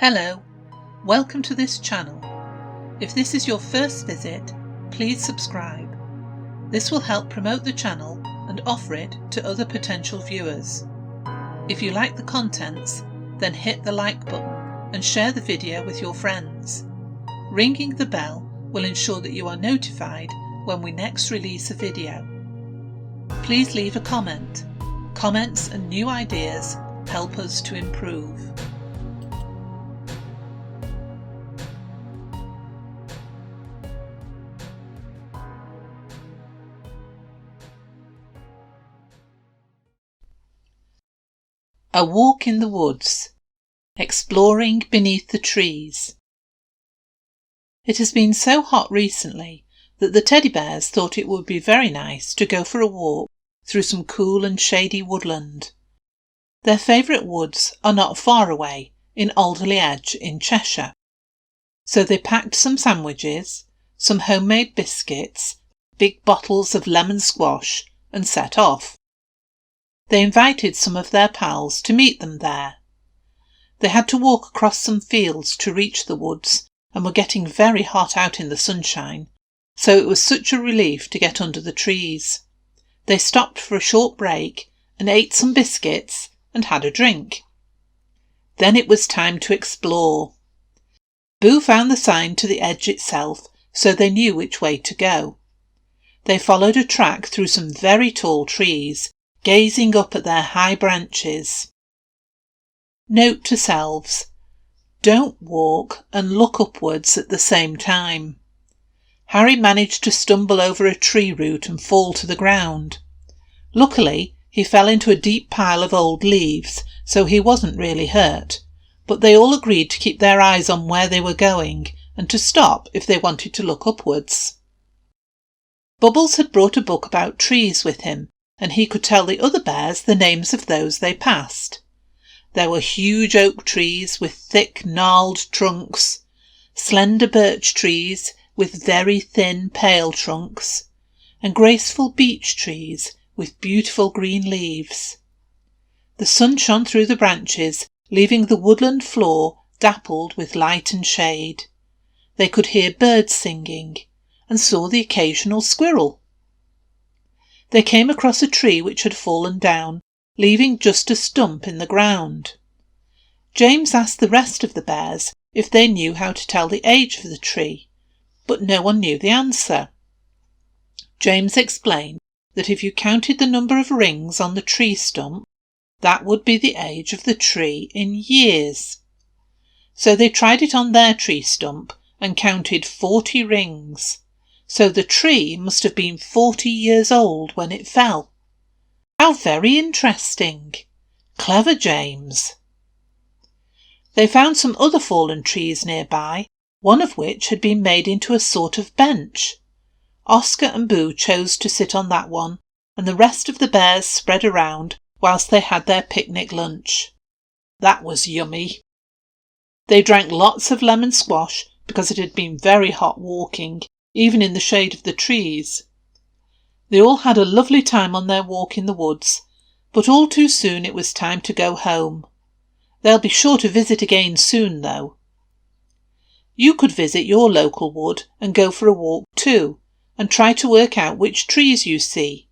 Hello, welcome to this channel. If this is your first visit, please subscribe. This will help promote the channel and offer it to other potential viewers. If you like the contents, then hit the like button and share the video with your friends. Ringing the bell will ensure that you are notified when we next release a video. Please leave a comment. Comments and new ideas help us to improve. A walk in the woods, exploring beneath the trees. It has been so hot recently that the teddy bears thought it would be very nice to go for a walk through some cool and shady woodland. Their favourite woods are not far away in Alderley Edge in Cheshire. So they packed some sandwiches, some homemade biscuits, big bottles of lemon squash and set off. They invited some of their pals to meet them there. They had to walk across some fields to reach the woods and were getting very hot out in the sunshine, so it was such a relief to get under the trees. They stopped for a short break and ate some biscuits and had a drink. Then it was time to explore. Boo found the sign to the edge itself, so they knew which way to go. They followed a track through some very tall trees, gazing up at their high branches. Note to selves: don't walk and look upwards at the same time. Harry managed to stumble over a tree root and fall to the ground. Luckily, he fell into a deep pile of old leaves, so he wasn't really hurt, but they all agreed to keep their eyes on where they were going and to stop if they wanted to look upwards. Bubbles had brought a book about trees with him, and he could tell the other bears the names of those they passed. There were huge oak trees with thick gnarled trunks, slender birch trees with very thin pale trunks, and graceful beech trees with beautiful green leaves. The sun shone through the branches, leaving the woodland floor dappled with light and shade. They could hear birds singing and saw the occasional squirrel. They came across a tree which had fallen down, leaving just a stump in the ground. James asked the rest of the bears if they knew how to tell the age of the tree, but no one knew the answer. James explained that if you counted the number of rings on the tree stump, that would be the age of the tree in years. So they tried it on their tree stump and counted 40 rings. So the tree must have been 40 years old when it fell. How very interesting! Clever James! They found some other fallen trees nearby, one of which had been made into a sort of bench. Oscar and Boo chose to sit on that one, and the rest of the bears spread around whilst they had their picnic lunch. That was yummy. They drank lots of lemon squash because it had been very hot walking, even in the shade of the trees. They all had a lovely time on their walk in the woods, but all too soon it was time to go home. They'll be sure to visit again soon, though. You could visit your local wood and go for a walk too, and try to work out which trees you see.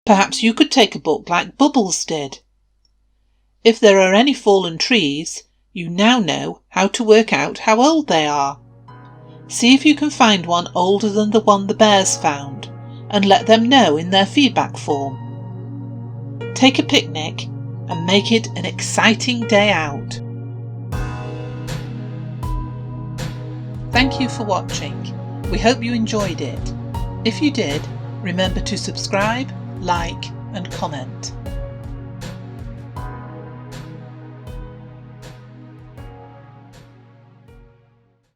Perhaps you could take a book like Bubbles did. If there are any fallen trees, you now know how to work out how old they are. See if you can find one older than the one the bears found, and let them know in their feedback form. Take a picnic and make it an exciting day out. Thank you for watching. We hope you enjoyed it. If you did, remember to subscribe, like and comment.